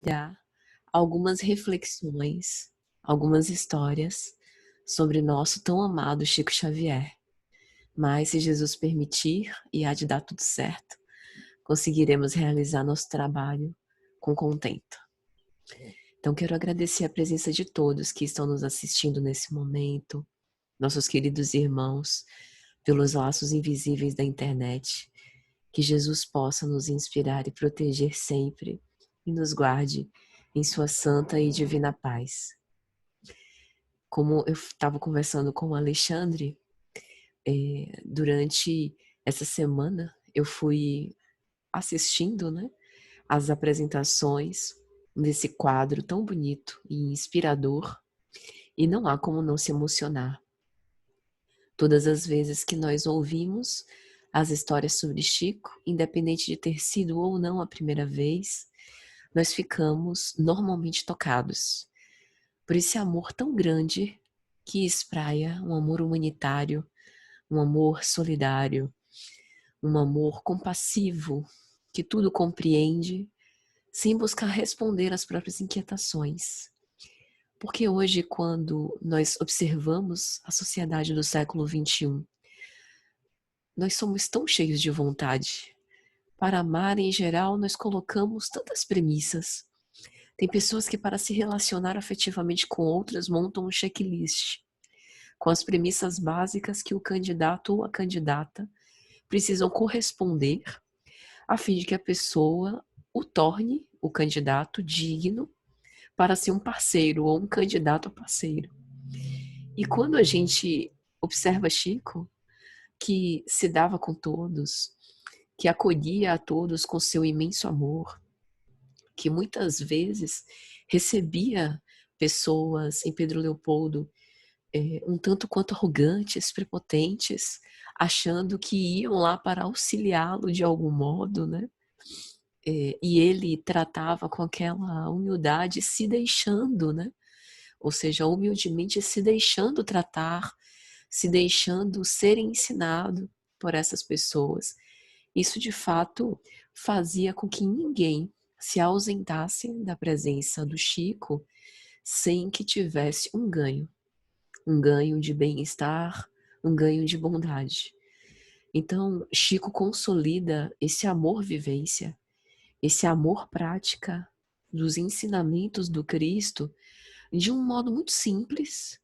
Dar algumas reflexões, algumas histórias sobre nosso tão amado Chico Xavier. Mas se Jesus permitir e há de dar tudo certo, conseguiremos realizar nosso trabalho com contento. Então quero agradecer a presença de todos que estão nos assistindo nesse momento, nossos queridos irmãos, pelos laços invisíveis da internet. Que Jesus possa nos inspirar e proteger sempre e nos guarde em sua santa e divina paz. Como eu estava conversando com o Alexandre, durante essa semana eu fui assistindo, né, as apresentações desse quadro tão bonito e inspirador, e não há como não se emocionar. Todas as vezes que nós ouvimos as histórias sobre Chico, independente de ter sido ou não a primeira vez, nós ficamos normalmente tocados por esse amor tão grande que espraia um amor humanitário, um amor solidário, um amor compassivo, que tudo compreende, sem buscar responder às próprias inquietações. Porque hoje, quando nós observamos a sociedade do século XXI, nós somos tão cheios de vontade. Para amar, em geral, nós colocamos tantas premissas. Tem pessoas que, para se relacionar afetivamente com outras, montam um checklist com as premissas básicas que o candidato ou a candidata precisam corresponder, a fim de que a pessoa o torne, o candidato, digno para ser um parceiro ou um candidato a parceiro. E quando a gente observa Chico, que se dava com todos, que acolhia a todos com seu imenso amor, que muitas vezes recebia pessoas em Pedro Leopoldo um tanto quanto arrogantes, prepotentes, achando que iam lá para auxiliá-lo de algum modo, né? E ele tratava com aquela humildade, se deixando, né? Ou seja, humildemente se deixando tratar, se deixando ser ensinado por essas pessoas. Isso, de fato, fazia com que ninguém se ausentasse da presença do Chico sem que tivesse um ganho de bem-estar, um ganho de bondade. Então, Chico consolida esse amor-vivência, esse amor-prática dos ensinamentos do Cristo de um modo muito simples,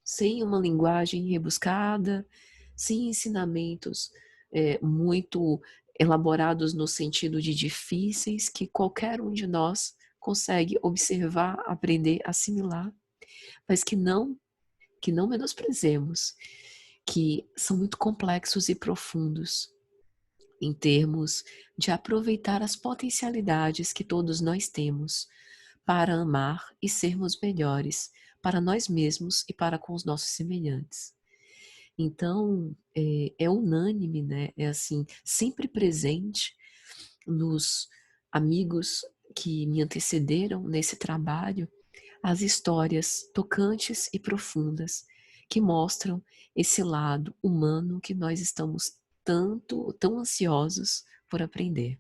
sem uma linguagem rebuscada, sem ensinamentos muito elaborados no sentido de difíceis, que qualquer um de nós consegue observar, aprender, assimilar, mas que não menosprezemos, que são muito complexos e profundos em termos de aproveitar as potencialidades que todos nós temos para amar e sermos melhores para nós mesmos e para com os nossos semelhantes. Então, é unânime, né? É assim, sempre presente nos amigos que me antecederam nesse trabalho, as histórias tocantes e profundas que mostram esse lado humano que nós estamos tão ansiosos por aprender.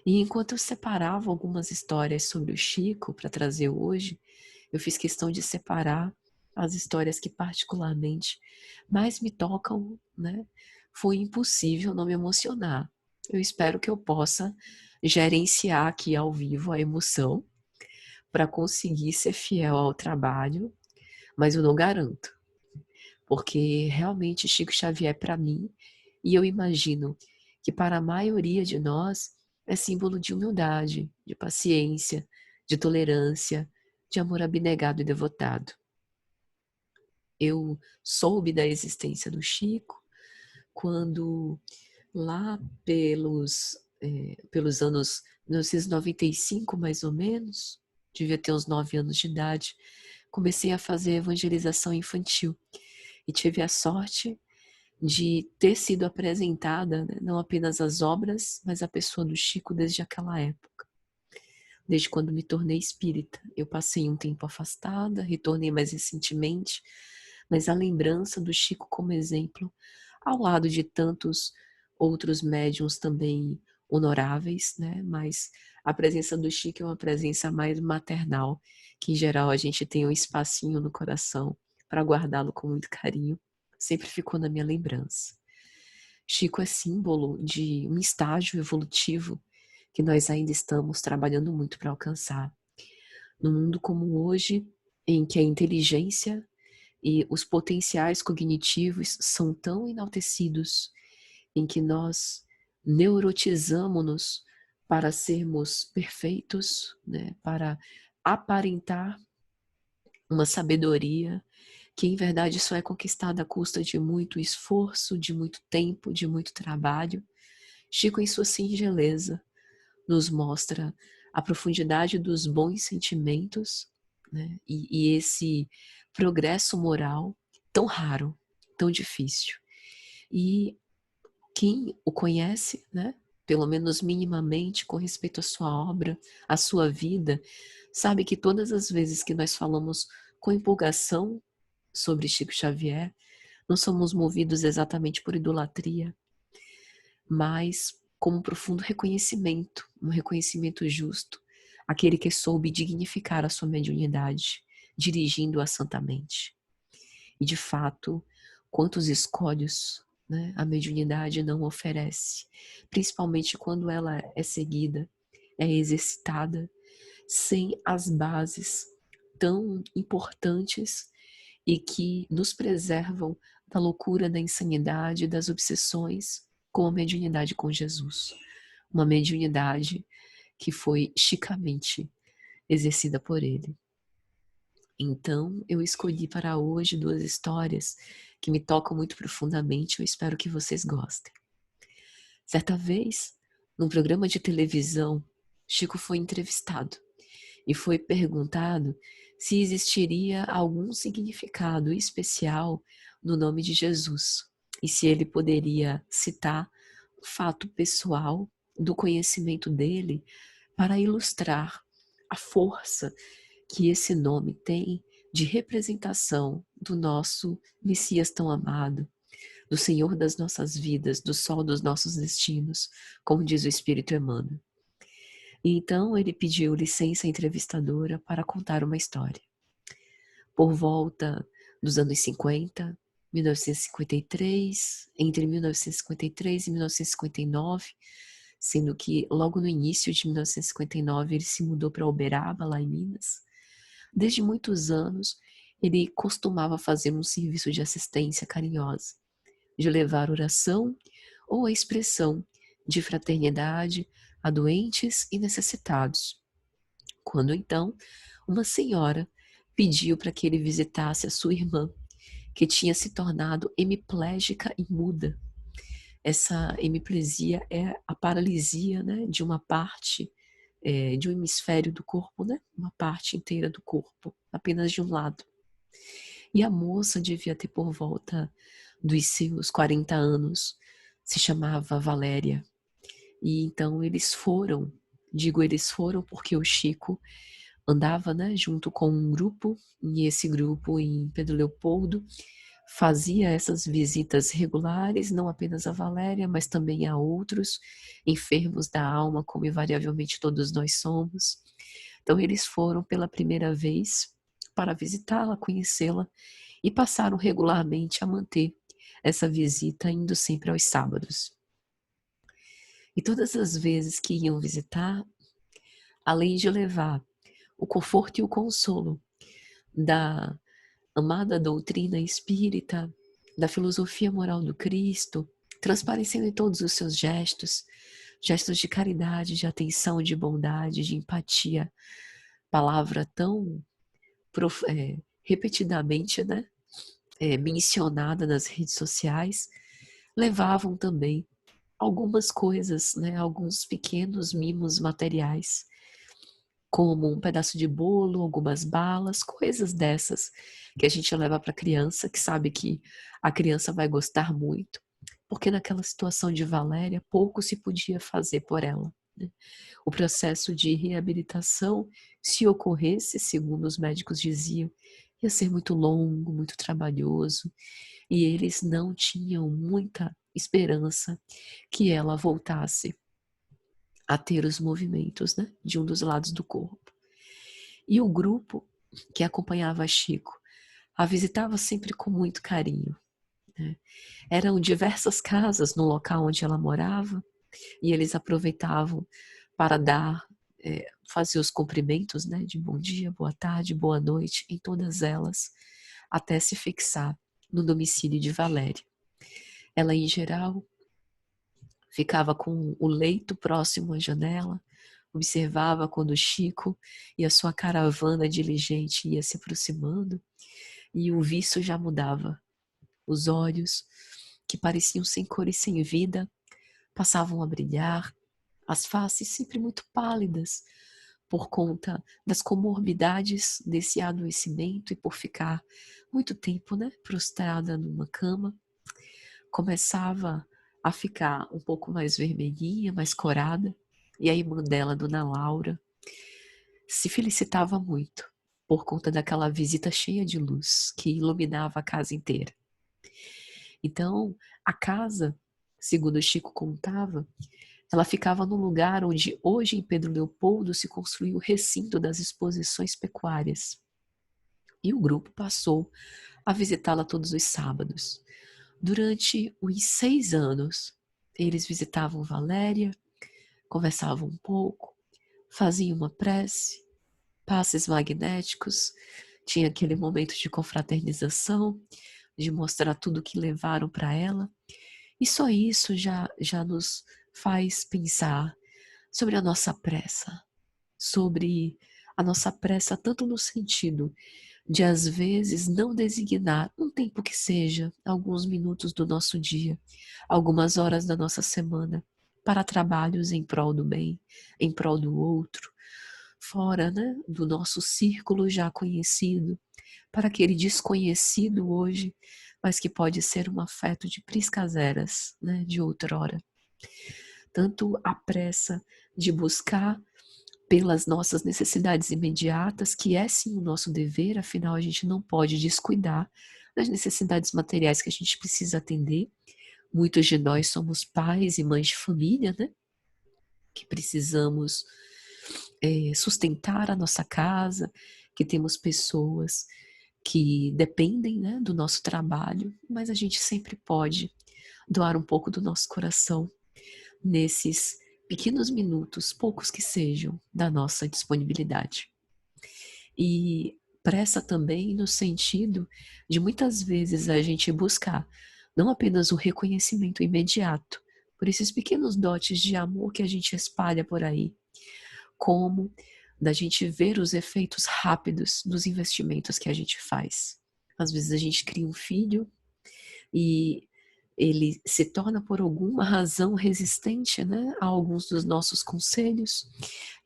E enquanto eu separava algumas histórias sobre o Chico para trazer hoje, eu fiz questão de separar as histórias que particularmente mais me tocam, né? Foi impossível não me emocionar. Eu espero que eu possa gerenciar aqui ao vivo a emoção para conseguir ser fiel ao trabalho, mas eu não garanto, porque realmente Chico Xavier para mim, e eu imagino que para a maioria de nós, é símbolo de humildade, de paciência, de tolerância, de amor abnegado e devotado. Eu soube da existência do Chico quando, lá pelos anos 1995, mais ou menos, devia ter uns 9 anos de idade, comecei a fazer evangelização infantil e tive a sorte de ter sido apresentada, né, não apenas as obras, mas a pessoa do Chico desde aquela época. Desde quando me tornei espírita. Eu passei um tempo afastada, retornei mais recentemente, mas a lembrança do Chico como exemplo, ao lado de tantos outros médiuns também honoráveis, né, mas A presença do Chico é uma presença mais maternal, que em geral a gente tem um espacinho no coração para guardá-lo com muito carinho. Sempre ficou na minha lembrança. Chico é símbolo de um estágio evolutivo que nós ainda estamos trabalhando muito para alcançar. No mundo como hoje, em que a inteligência e os potenciais cognitivos são tão enaltecidos, em que nós neurotizamos-nos para sermos perfeitos, né, para aparentar uma sabedoria que em verdade só é conquistada à custa de muito esforço, de muito tempo, de muito trabalho. Chico, em sua singeleza, nos mostra a profundidade dos bons sentimentos, né, e esse progresso moral tão raro, tão difícil. E quem o conhece, né, pelo menos minimamente com respeito à sua obra, à sua vida, sabe que todas as vezes que nós falamos com empolgação sobre Chico Xavier, não somos movidos exatamente por idolatria, mas como um profundo reconhecimento, um reconhecimento justo, aquele que soube dignificar a sua mediunidade, dirigindo-a santamente. E de fato, quantos escolhos, né, a mediunidade não oferece, principalmente quando ela é seguida, é exercitada, sem as bases tão importantes e que nos preservam da loucura, da insanidade, das obsessões, como a mediunidade com Jesus. Uma mediunidade que foi chicamente exercida por ele. Então, eu escolhi para hoje 2 histórias que me tocam muito profundamente, eu espero que vocês gostem. Certa vez, num programa de televisão, Chico foi entrevistado e foi perguntado se existiria algum significado especial no nome de Jesus e se ele poderia citar um fato pessoal do conhecimento dele para ilustrar a força que esse nome tem de representação do nosso Messias tão amado, do Senhor das nossas vidas, do Sol dos nossos destinos, como diz o Espírito Emmanuel. E então ele pediu licença à entrevistadora para contar uma história. Por volta dos anos 50, 1953, entre 1953 e 1959, sendo que logo no início de 1959 ele se mudou para Uberaba, lá em Minas. Desde muitos anos, ele costumava fazer um serviço de assistência carinhosa, de levar oração ou a expressão de fraternidade a doentes e necessitados. Quando então, uma senhora pediu para que ele visitasse a sua irmã, que tinha se tornado hemiplégica e muda. Essa hemiplegia é a paralisia, né, de uma parte, de um hemisfério do corpo, né, uma parte inteira do corpo, apenas de um lado. E a moça devia ter por volta dos seus 40 anos, se chamava Valéria. E então eles foram, digo eles foram porque o Chico andava, né, junto com um grupo, e esse grupo em Pedro Leopoldo fazia essas visitas regulares, não apenas a Valéria, mas também a outros enfermos da alma, como invariavelmente todos nós somos. Então eles foram pela primeira vez para visitá-la, conhecê-la, e passaram regularmente a manter essa visita, indo sempre aos sábados. E todas as vezes que iam visitar, além de levar o conforto e o consolo da amada doutrina espírita, da filosofia moral do Cristo, transparecendo em todos os seus gestos, gestos de caridade, de atenção, de bondade, de empatia, palavra tão repetidamente, né, mencionada nas redes sociais, levavam também algumas coisas, né, alguns pequenos mimos materiais, como um pedaço de bolo, algumas balas, coisas dessas que a gente leva para a criança, que sabe que a criança vai gostar muito, porque naquela situação de Valéria, pouco se podia fazer por ela, né? O processo de reabilitação, se ocorresse, segundo os médicos diziam, ia ser muito longo, muito trabalhoso, e eles não tinham muita esperança que ela voltasse a ter os movimentos, né, de um dos lados do corpo. E o grupo que acompanhava Chico a visitava sempre com muito carinho, né? Eram diversas casas no local onde ela morava e eles aproveitavam para fazer os cumprimentos, né, de bom dia, boa tarde, boa noite em todas elas, até se fixar no domicílio de Valéria. Ela, em geral, ficava com o leito próximo à janela, observava quando Chico e a sua caravana diligente ia se aproximando, e o viço já mudava. Os olhos, que pareciam sem cor e sem vida, passavam a brilhar, as faces sempre muito pálidas, por conta das comorbidades desse adoecimento e por ficar muito tempo, né, prostrada numa cama, começava a ficar um pouco mais vermelhinha, mais corada, e a irmã dela, Dona Laura, se felicitava muito por conta daquela visita cheia de luz que iluminava a casa inteira. Então, a casa, segundo Chico contava, ela ficava no lugar onde hoje em Pedro Leopoldo se construiu o recinto das exposições pecuárias. E o grupo passou a visitá-la todos os sábados. Durante os 6 anos, eles visitavam Valéria, conversavam um pouco, faziam uma prece, passes magnéticos, tinha aquele momento de confraternização, de mostrar tudo que levaram para ela. E só isso já nos faz pensar sobre a nossa pressa, sobre a nossa pressa tanto no sentido de, às vezes, não designar um tempo que seja, alguns minutos do nosso dia, algumas horas da nossa semana, para trabalhos em prol do bem, em prol do outro, fora, né, do nosso círculo já conhecido, para aquele desconhecido hoje, mas que pode ser um afeto de priscaseras, né, de outrora. Tanto a pressa de buscar pelas nossas necessidades imediatas, que é sim o nosso dever, afinal a gente não pode descuidar das necessidades materiais que a gente precisa atender. Muitos de nós somos pais e mães de família, né? Que precisamos sustentar a nossa casa, que temos pessoas que dependem, né, do nosso trabalho, mas a gente sempre pode doar um pouco do nosso coração nesses pequenos minutos, poucos que sejam, da nossa disponibilidade. E pressa também no sentido de muitas vezes a gente buscar não apenas o reconhecimento imediato, por esses pequenos dotes de amor que a gente espalha por aí, como da gente ver os efeitos rápidos dos investimentos que a gente faz. Às vezes a gente cria um filho e ele se torna por alguma razão resistente, né, a alguns dos nossos conselhos,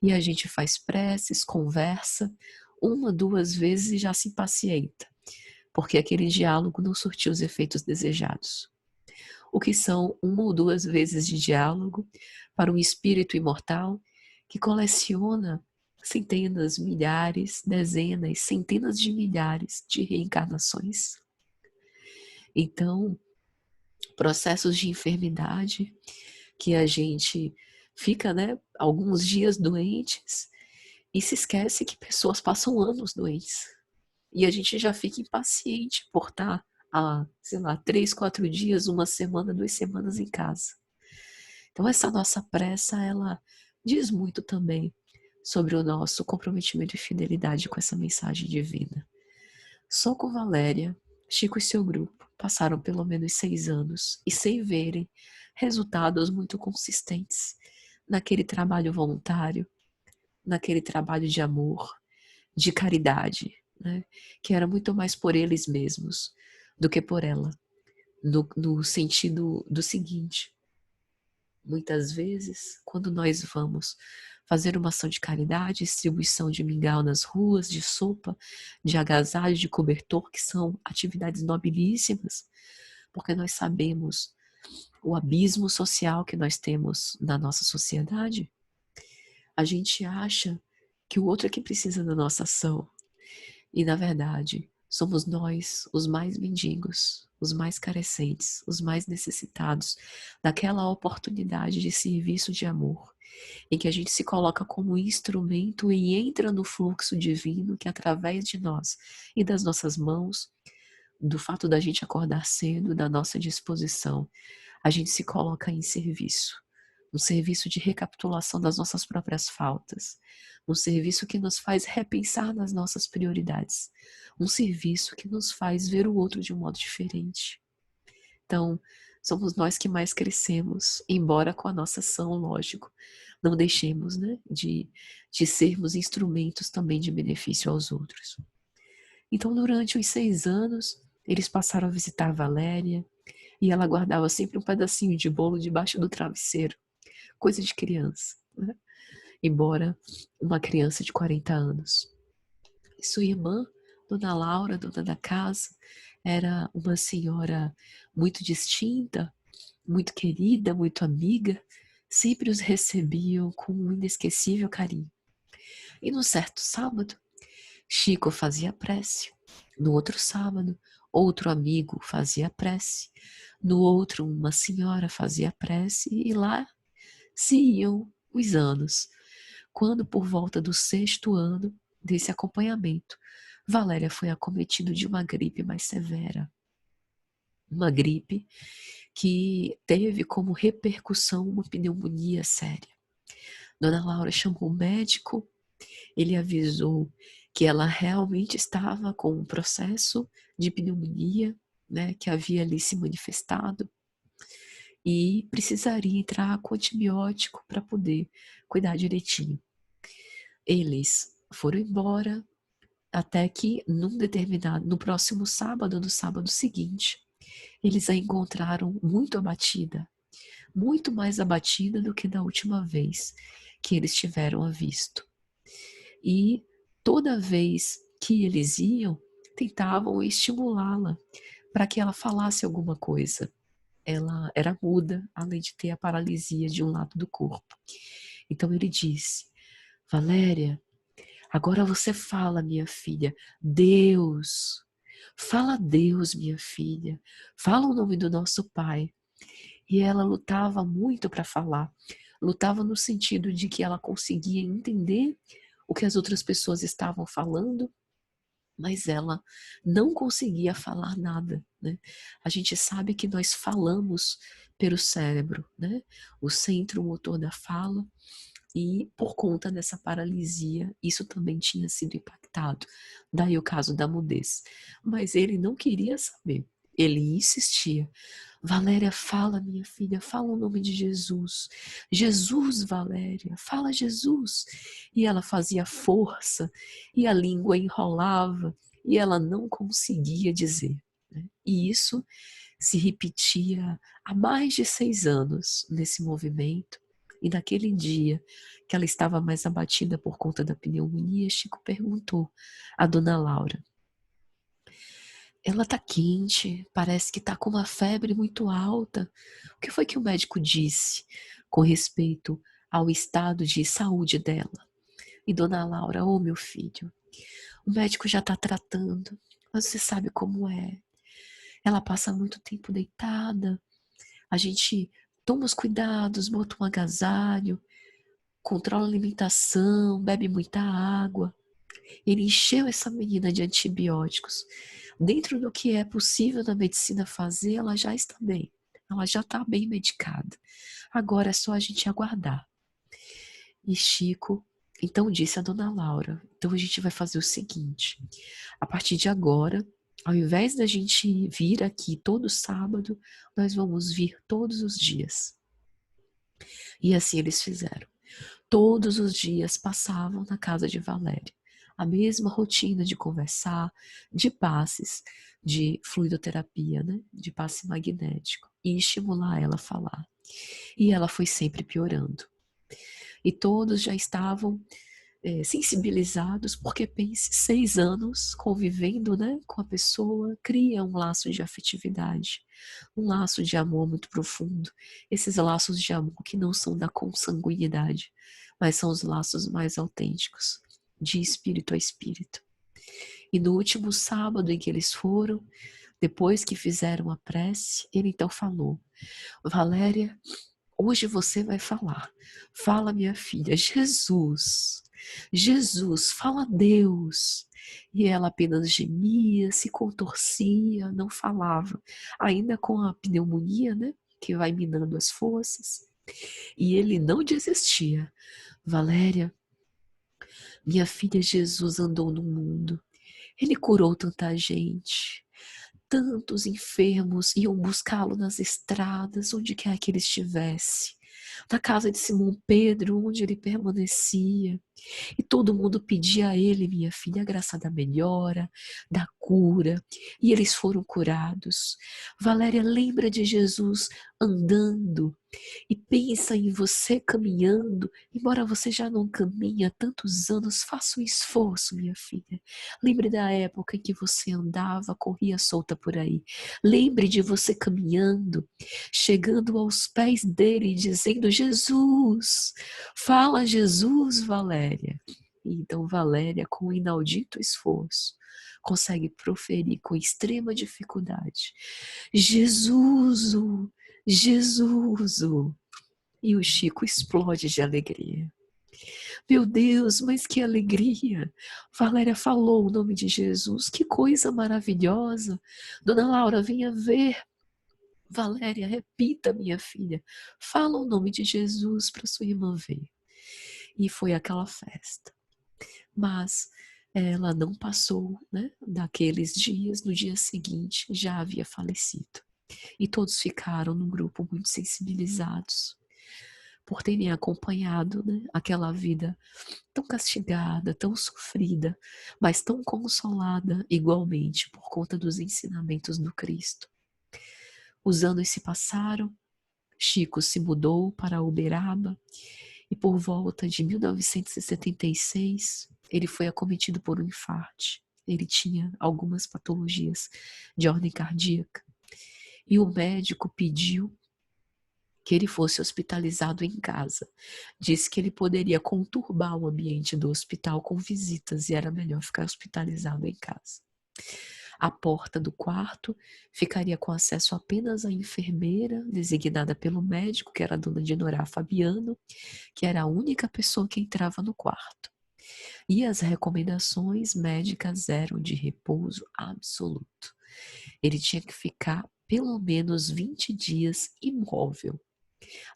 e a gente faz preces, conversa, 1, 2 vezes e já se impacienta, porque aquele diálogo não surtiu os efeitos desejados. O que são 1 ou 2 vezes de diálogo para um espírito imortal que coleciona centenas, milhares, dezenas, centenas de milhares de reencarnações. Então, processos de enfermidade que a gente fica, né, alguns dias doentes e se esquece que pessoas passam anos doentes. E a gente já fica impaciente por estar há, sei lá, 3, 4 dias, 1 semana, 2 semanas em casa. Então essa nossa pressa, ela diz muito também sobre o nosso comprometimento e fidelidade com essa mensagem divina. Só com Valéria, Chico e seu grupo passaram pelo menos 6 anos e sem verem resultados muito consistentes naquele trabalho voluntário, naquele trabalho de amor, de caridade, né? Que era muito mais por eles mesmos do que por ela, no sentido do seguinte: muitas vezes, quando nós vamos fazer uma ação de caridade, distribuição de mingau nas ruas, de sopa, de agasalho, de cobertor, que são atividades nobilíssimas, porque nós sabemos o abismo social que nós temos na nossa sociedade, a gente acha que o outro é que precisa da nossa ação. E, na verdade, Somos nós os mais mendigos, os mais carecentes, os mais necessitados daquela oportunidade de serviço de amor, em que a gente se coloca como instrumento e entra no fluxo divino que através de nós e das nossas mãos, do fato da gente acordar cedo, da nossa disposição, a gente se coloca em serviço. Um serviço de recapitulação das nossas próprias faltas, um serviço que nos faz repensar nas nossas prioridades, um serviço que nos faz ver o outro de um modo diferente. Então, somos nós que mais crescemos, embora com a nossa ação, lógico, não deixemos, né, de sermos instrumentos também de benefício aos outros. Então, durante os 6 anos, eles passaram a visitar a Valéria, e ela guardava sempre um pedacinho de bolo debaixo do travesseiro, coisa de criança, né? Embora uma criança de 40 anos. E sua irmã, Dona Laura, dona da casa, era uma senhora muito distinta, muito querida, muito amiga, sempre os recebiam com um inesquecível carinho. E num certo sábado, Chico fazia prece. No outro sábado, outro amigo fazia prece. No outro, uma senhora fazia prece. E lá se iam os anos. Quando, por volta do 6º ano desse acompanhamento, Valéria foi acometida de uma gripe mais severa. Uma gripe que teve como repercussão uma pneumonia séria. Dona Laura chamou o médico, ele avisou que ela realmente estava com um processo de pneumonia, né, que havia ali se manifestado, e precisaria entrar com antibiótico para poder cuidar direitinho. Eles foram embora até que no próximo sábado, no sábado seguinte, eles a encontraram muito abatida, muito mais abatida do que da última vez que eles tiveram a visto. E toda vez que eles iam, tentavam estimulá-la para que ela falasse alguma coisa. Ela era muda, além de ter a paralisia de um lado do corpo. Então ele disse: Valéria, agora você fala, minha filha, Deus. Fala Deus, minha filha. Fala o nome do nosso Pai. E ela lutava muito para falar. Lutava no sentido de que ela conseguia entender o que as outras pessoas estavam falando, mas ela não conseguia falar nada, né? A gente sabe que nós falamos pelo cérebro, né? O centro motor da fala, e por conta dessa paralisia, isso também tinha sido impactado. Daí o caso da mudez. Mas ele não queria saber. Ele insistia. Valéria, fala, minha filha, fala o nome de Jesus. Jesus, Valéria, fala Jesus. E ela fazia força, e a língua enrolava, e ela não conseguia dizer, né? E isso se repetia há mais de 6 anos nesse movimento. E naquele dia que ela estava mais abatida por conta da pneumonia, Chico perguntou à dona Laura: ela tá quente, parece que tá com uma febre muito alta. O que foi que o médico disse com respeito ao estado de saúde dela? E dona Laura: oh, meu filho, o médico já tá tratando, mas você sabe como é. Ela passa muito tempo deitada, a gente toma os cuidados, bota um agasalho, controla a alimentação, bebe muita água. Ele encheu essa menina de antibióticos. Dentro do que é possível na medicina fazer, ela já está bem. Ela já está bem medicada. Agora é só a gente aguardar. E Chico então disse a dona Laura: então a gente vai fazer o seguinte, a partir de agora, ao invés da gente vir aqui todo sábado, nós vamos vir todos os dias. E assim eles fizeram. Todos os dias passavam na casa de Valéria. A mesma rotina de conversar, de passes, de fluidoterapia, né? De passe magnético, e estimular ela a falar. E ela foi sempre piorando. E todos já estavam sensibilizados, porque pense, 6 anos convivendo, né, com a pessoa, cria um laço de afetividade, um laço de amor muito profundo. Esses laços de amor que não são da consanguinidade, mas são os laços mais autênticos, de espírito a espírito. E no último sábado em que eles foram, depois que fizeram a prece, ele então falou: Valéria, hoje você vai falar. Fala, minha filha, Jesus. Jesus, fala a Deus. E ela apenas gemia, se contorcia, não falava. Ainda com a pneumonia, né? Que vai minando as forças. E ele não desistia. Valéria, minha filha, Jesus andou no mundo. Ele curou tanta gente. Tantos enfermos iam buscá-lo nas estradas, onde quer que ele estivesse. Na casa de Simão Pedro, onde ele permanecia. E todo mundo pedia a ele, minha filha, a graça da melhora, da cura. E eles foram curados. Valéria, lembra de Jesus andando e pensa em você caminhando. Embora você já não caminhe há tantos anos, faça um esforço, minha filha. Lembre da época em que você andava, corria solta por aí. Lembre de você caminhando, chegando aos pés dele e dizendo: Jesus, fala Jesus, Valéria. E então Valéria, com um inaudito esforço, consegue proferir com extrema dificuldade: Jesus, Jesus. E o Chico explode de alegria. Meu Deus, mas que alegria! Valéria falou o nome de Jesus, que coisa maravilhosa! Dona Laura, venha ver. Valéria, repita, minha filha. Fala o nome de Jesus para sua irmã ver. E foi aquela festa. Mas ela não passou, né, daqueles dias, no dia seguinte já havia falecido. E todos ficaram num grupo muito sensibilizados por terem acompanhado, né, aquela vida tão castigada, tão sofrida, mas tão consolada igualmente por conta dos ensinamentos do Cristo. Os anos se passaram, Chico se mudou para Uberaba e por volta de 1976 ele foi acometido por um infarte. Ele tinha algumas patologias de ordem cardíaca e o médico pediu que ele fosse hospitalizado em casa. Disse que ele poderia conturbar o ambiente do hospital com visitas e era melhor ficar hospitalizado em casa. A porta do quarto ficaria com acesso apenas à enfermeira, designada pelo médico, que era a dona Dinorá Fabiano, que era a única pessoa que entrava no quarto. E as recomendações médicas eram de repouso absoluto. Ele tinha que ficar pelo menos 20 dias imóvel.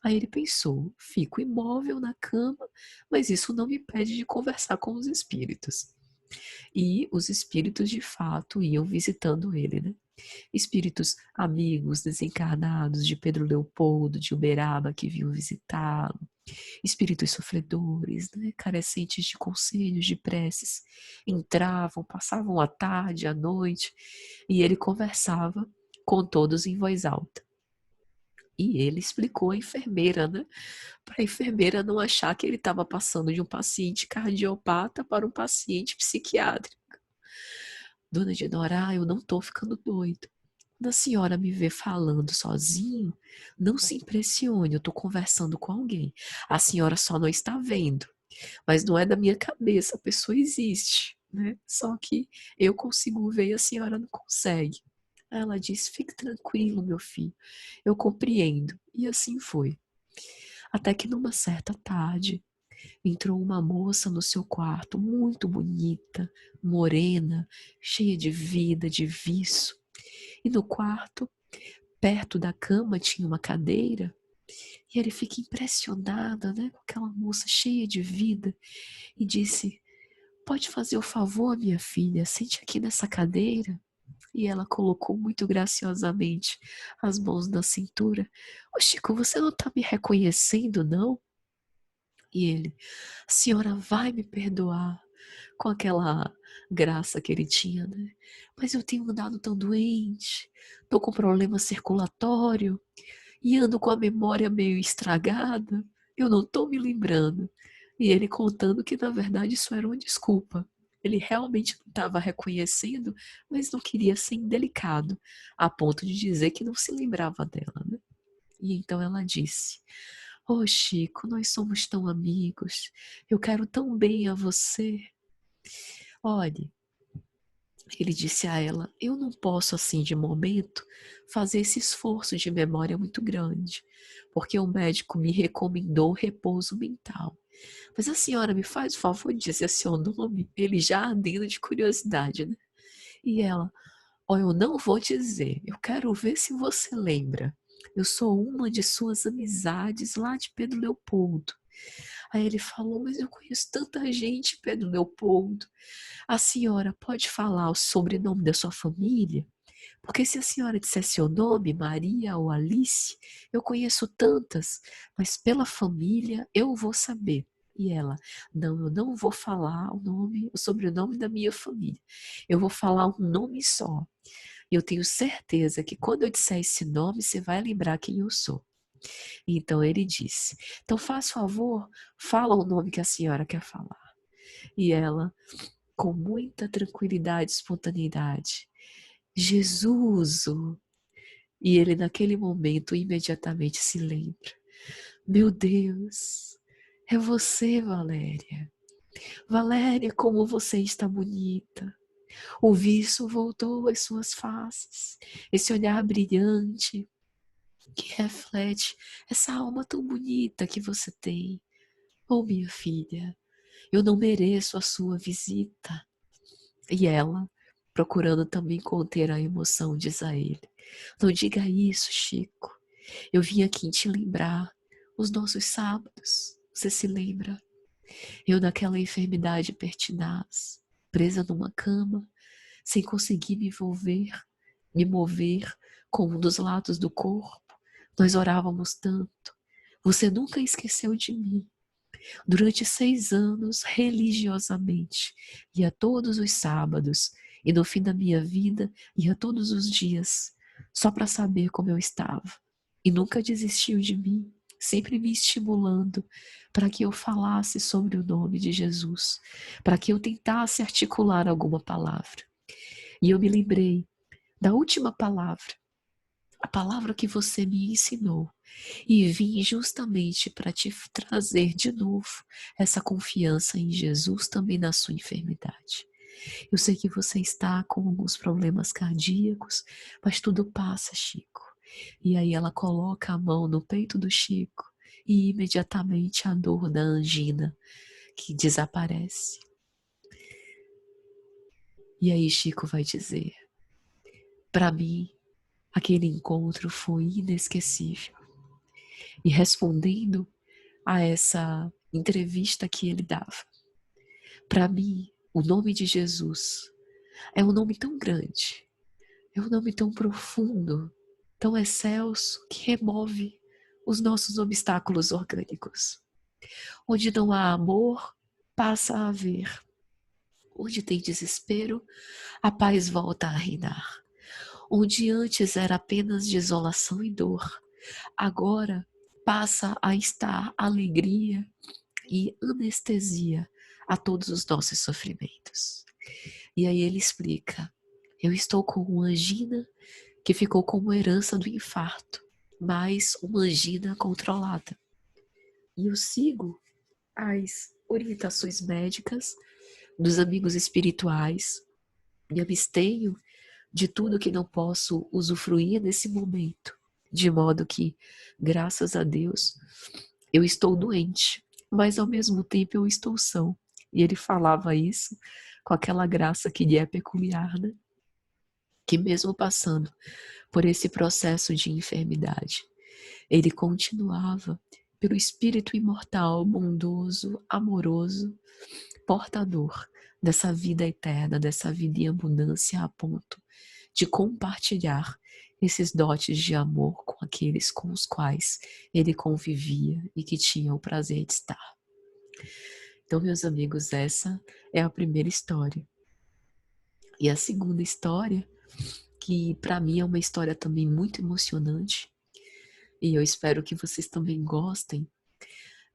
Aí ele pensou: fico imóvel na cama, mas isso não me impede de conversar com os espíritos. E os espíritos de fato iam visitando ele, né? Espíritos amigos desencarnados de Pedro Leopoldo, de Uberaba, que vinham visitá-lo. Espíritos sofredores, né? Carecentes de conselhos, de preces. Entravam, passavam a tarde, a noite, e ele conversava com todos em voz alta. E ele explicou à enfermeira, né? Para a enfermeira não achar que ele estava passando de um paciente cardiopata para um paciente psiquiátrico. Dona Dinorá, eu não estou ficando doido. Quando a senhora me vê falando sozinho, não se impressione, eu estou conversando com alguém. A senhora só não está vendo, mas não é da minha cabeça, a pessoa existe, né? Só que eu consigo ver e a senhora não consegue. Ela disse: fique tranquilo, meu filho, eu compreendo. E assim foi. Até que numa certa tarde, entrou uma moça no seu quarto, muito bonita, morena, cheia de vida, de viço. E no quarto, perto da cama, tinha uma cadeira. E ele fica impressionado, né, com aquela moça cheia de vida e disse: pode fazer o favor, minha filha, sente aqui nessa cadeira. E ela colocou muito graciosamente as mãos na cintura. Ô Chico, você não está me reconhecendo, não? E ele: a senhora vai me perdoar, com aquela graça que ele tinha, né? Mas eu tenho andado tão doente, tô com problema circulatório e ando com a memória meio estragada, eu não tô me lembrando. E ele contando que na verdade isso era uma desculpa. Ele realmente não estava reconhecendo, mas não queria ser indelicado, a ponto de dizer que não se lembrava dela, né? E então ela disse: oh Chico, nós somos tão amigos, eu quero tão bem a você. Olhe, Ele disse a ela: eu não posso assim de momento fazer esse esforço de memória muito grande, porque o médico me recomendou repouso mental. Mas a senhora me faz o favor de dizer seu nome? Ele já ardendo de curiosidade, né? E ela: ó, eu não vou dizer, eu quero ver se você lembra. Eu sou uma de suas amizades lá de Pedro Leopoldo. Aí ele falou: mas eu conheço tanta gente, Pedro Leopoldo. A senhora pode falar o sobrenome da sua família? Porque se a senhora disser seu nome, Maria ou Alice, eu conheço tantas, mas pela família eu vou saber. E ela: não, eu não vou falar o sobrenome da minha família. Eu vou falar um nome só. E eu tenho certeza que quando eu disser esse nome, você vai lembrar quem eu sou. Então ele disse: então faz favor, fala o nome que a senhora quer falar. E ela, com muita tranquilidade e espontaneidade: Jesus! E ele naquele momento imediatamente se lembra: meu Deus, é você, Valéria. Valéria, como você está bonita. O viço voltou às suas faces, esse olhar brilhante que reflete essa alma tão bonita que você tem. Oh, minha filha, eu não mereço a sua visita. E ela, procurando também conter a emoção, diz a ele: não diga isso, Chico. Eu vim aqui te lembrar os nossos sábados. Você se lembra? Eu naquela enfermidade pertinaz, presa numa cama, sem conseguir me mover com um dos lados do corpo. Nós orávamos tanto. Você nunca esqueceu de mim. Durante 6 anos, religiosamente, ia todos os sábados, e no fim da minha vida, ia todos os dias, só para saber como eu estava. E nunca desistiu de mim, sempre me estimulando para que eu falasse sobre o nome de Jesus, para que eu tentasse articular alguma palavra. E eu me lembrei da última palavra, a palavra que você me ensinou, e vim justamente para te trazer de novo essa confiança em Jesus também na sua enfermidade. Eu sei que você está com alguns problemas cardíacos, mas tudo passa, Chico. E aí ela coloca a mão no peito do Chico e imediatamente a dor da angina que desaparece. E aí Chico vai dizer: para mim, aquele encontro foi inesquecível. E respondendo a essa entrevista que ele dava, para mim, o nome de Jesus é um nome tão grande, é um nome tão profundo, tão excelso, que remove os nossos obstáculos orgânicos. Onde não há amor, passa a haver. Onde tem desespero, a paz volta a reinar. Onde antes era apenas desolação e dor, agora passa a estar alegria e anestesia a todos os nossos sofrimentos. E aí ele explica: eu estou com uma angina que ficou como herança do infarto, mas uma angina controlada. E eu sigo as orientações médicas dos amigos espirituais, me abstenho de tudo que não posso usufruir nesse momento, de modo que, graças a Deus, eu estou doente, mas ao mesmo tempo eu estou são. E ele falava isso com aquela graça que lhe é peculiar, né? Que mesmo passando por esse processo de enfermidade, ele continuava pelo espírito imortal, bondoso, amoroso, portador dessa vida eterna, dessa vida em abundância, a ponto de compartilhar esses dotes de amor com aqueles com os quais ele convivia e que tinham o prazer de estar. Então, meus amigos, essa é a primeira história. E a segunda história, que para mim é uma história também muito emocionante, e eu espero que vocês também gostem.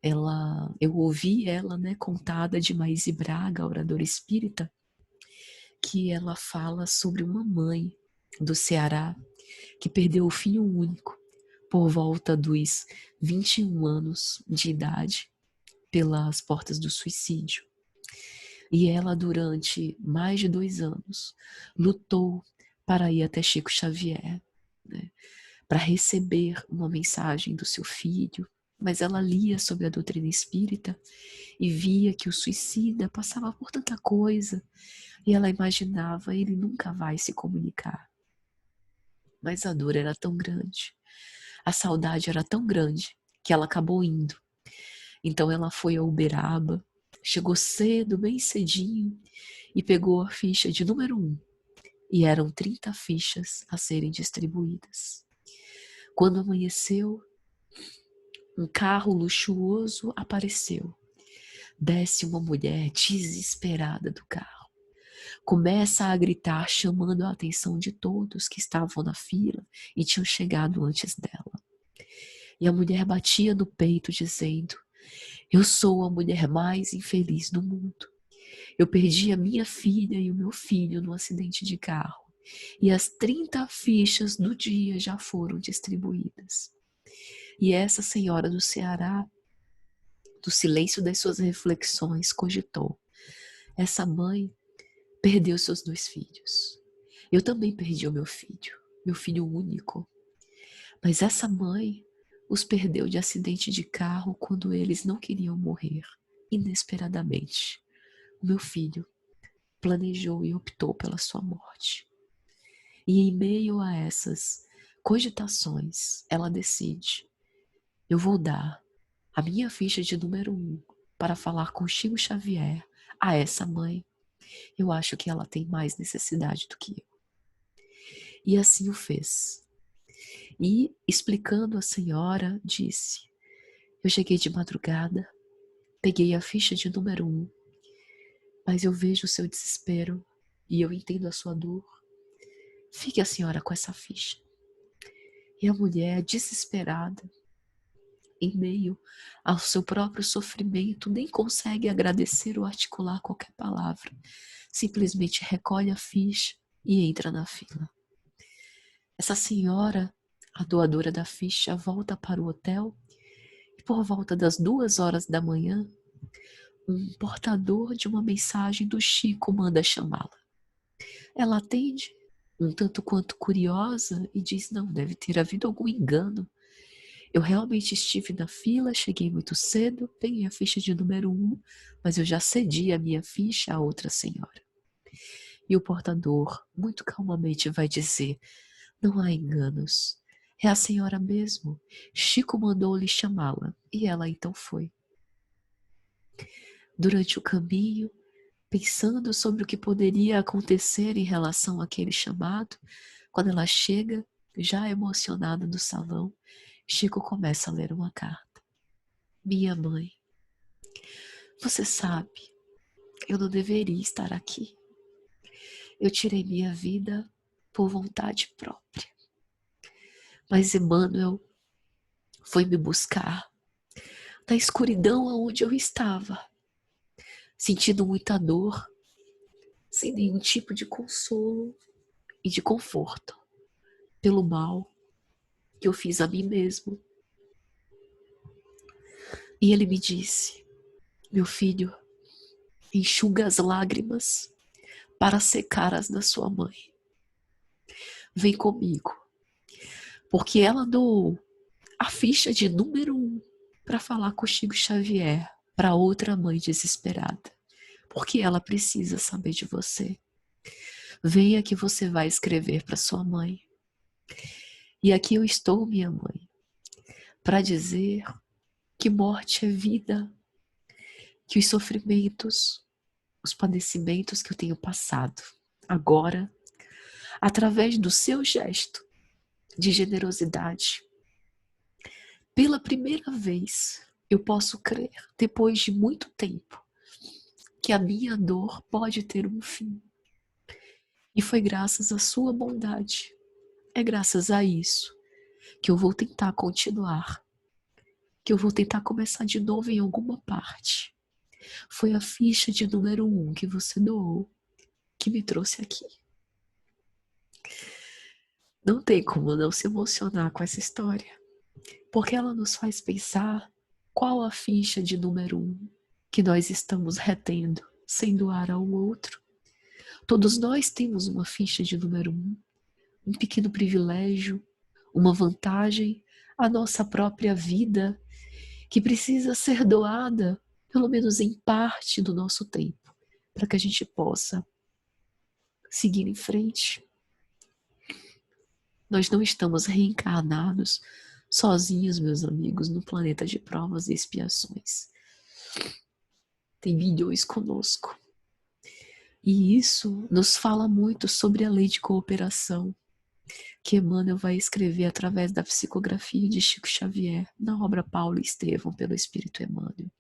Eu ouvi ela, né, contada de Maíse Braga, oradora espírita, que ela fala sobre uma mãe do Ceará que perdeu o filho único por volta dos 21 anos de idade pelas portas do suicídio. E ela, durante mais de 2 anos, lutou para ir até Chico Xavier, né, para receber uma mensagem do seu filho, mas ela lia sobre a doutrina espírita e via que o suicida passava por tanta coisa, e ela imaginava, ele nunca vai se comunicar. Mas a dor era tão grande, a saudade era tão grande, que ela acabou indo. Então ela foi a Uberaba, chegou cedo, bem cedinho, e pegou a ficha de número 1. E eram 30 fichas a serem distribuídas. Quando amanheceu, um carro luxuoso apareceu. Desce uma mulher desesperada do carro. Começa a gritar, chamando a atenção de todos que estavam na fila e tinham chegado antes dela. E a mulher batia no peito, dizendo: eu sou a mulher mais infeliz do mundo. Eu perdi a minha filha e o meu filho num acidente de carro. E as 30 fichas do dia já foram distribuídas. E essa senhora do Ceará, do silêncio das suas reflexões, cogitou: essa mãe perdeu seus 2 filhos. Eu também perdi o meu filho único. Mas essa mãe os perdeu de acidente de carro quando eles não queriam morrer, inesperadamente. O meu filho planejou e optou pela sua morte. E em meio a essas cogitações, ela decide: eu vou dar a minha ficha de número 1 para falar com Chico Xavier a essa mãe. Eu acho que ela tem mais necessidade do que eu. E assim o fez. E, explicando à senhora, disse: eu cheguei de madrugada, peguei a ficha de número 1, mas eu vejo o seu desespero e eu entendo a sua dor. Fique a senhora com essa ficha. E a mulher, desesperada, em meio ao seu próprio sofrimento, nem consegue agradecer ou articular qualquer palavra. Simplesmente recolhe a ficha e entra na fila. Essa senhora, a doadora da ficha, volta para o hotel e por volta das 2 horas da manhã, um portador de uma mensagem do Chico manda chamá-la. Ela atende, um tanto quanto curiosa, e diz: não, deve ter havido algum engano. Eu realmente estive na fila, cheguei muito cedo, peguei a ficha de número 1, mas eu já cedi a minha ficha a outra senhora. E o portador, muito calmamente, vai dizer: não há enganos. É a senhora mesmo. Chico mandou-lhe chamá-la, e ela então foi. Durante o caminho, pensando sobre o que poderia acontecer em relação àquele chamado, quando ela chega, já emocionada no salão, Chico começa a ler uma carta. Minha mãe, você sabe, eu não deveria estar aqui. Eu tirei minha vida por vontade própria. Mas Emmanuel foi me buscar na escuridão aonde eu estava, sentindo muita dor, sem nenhum tipo de consolo e de conforto, pelo mal que eu fiz a mim mesmo. E ele me disse: meu filho, enxuga as lágrimas para secar as da sua mãe. Vem comigo, porque ela doou a ficha de número 1 para falar com Chico Xavier, para outra mãe desesperada, porque ela precisa saber de você. Venha que você vai escrever para sua mãe. E aqui eu estou, minha mãe, para dizer que morte é vida, que os sofrimentos, os padecimentos que eu tenho passado, agora, através do seu gesto de generosidade, pela primeira vez, eu posso crer, depois de muito tempo, que a minha dor pode ter um fim. E foi graças à sua bondade, é graças a isso que eu vou tentar continuar, que eu vou tentar começar de novo em alguma parte. Foi a ficha de número 1 que você doou que me trouxe aqui. Não tem como não se emocionar com essa história, porque ela nos faz pensar qual a ficha de número 1 que nós estamos retendo sem doar ao outro. Todos nós temos uma ficha de número 1, um pequeno privilégio, uma vantagem, a nossa própria vida, que precisa ser doada, pelo menos em parte do nosso tempo, para que a gente possa seguir em frente. Nós não estamos reencarnados sozinhos, meus amigos, no planeta de provas e expiações. Tem bilhões conosco. E isso nos fala muito sobre a lei de cooperação que Emmanuel vai escrever através da psicografia de Chico Xavier na obra Paulo e Estevão pelo Espírito Emmanuel.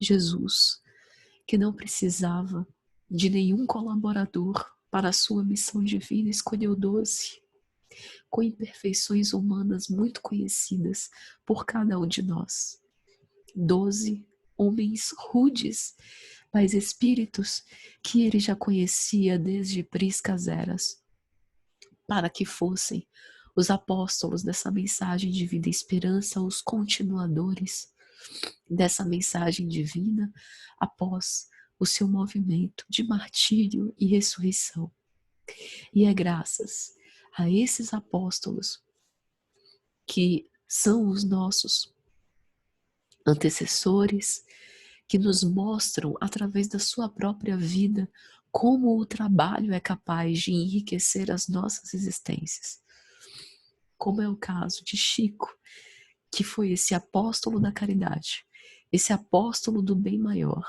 Jesus, que não precisava de nenhum colaborador para a sua missão divina, escolheu 12, com imperfeições humanas muito conhecidas por cada um de nós. 12 homens rudes, mas espíritos que ele já conhecia desde priscas eras, para que fossem os apóstolos dessa mensagem de vida e esperança, os continuadores dessa mensagem divina após o seu movimento de martírio e ressurreição. E é graças a esses apóstolos que são os nossos antecessores, que nos mostram através da sua própria vida como o trabalho é capaz de enriquecer as nossas existências. Como é o caso de Chico, que foi esse apóstolo da caridade, esse apóstolo do bem maior,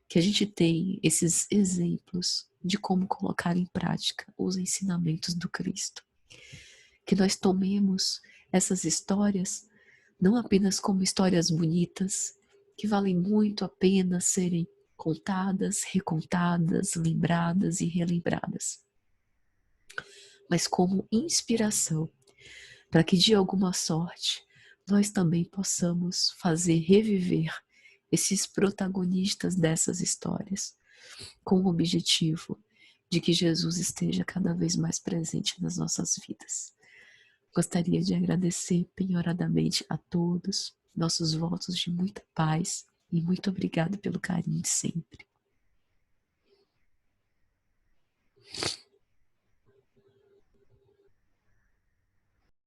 que a gente tem esses exemplos de como colocar em prática os ensinamentos do Cristo. Que nós tomemos essas histórias não apenas como histórias bonitas, que valem muito a pena serem contadas, recontadas, lembradas e relembradas, mas como inspiração, para que de alguma sorte nós também possamos fazer reviver esses protagonistas dessas histórias, com o objetivo de que Jesus esteja cada vez mais presente nas nossas vidas. Gostaria de agradecer penhoradamente a todos, nossos votos de muita paz e muito obrigado pelo carinho de sempre.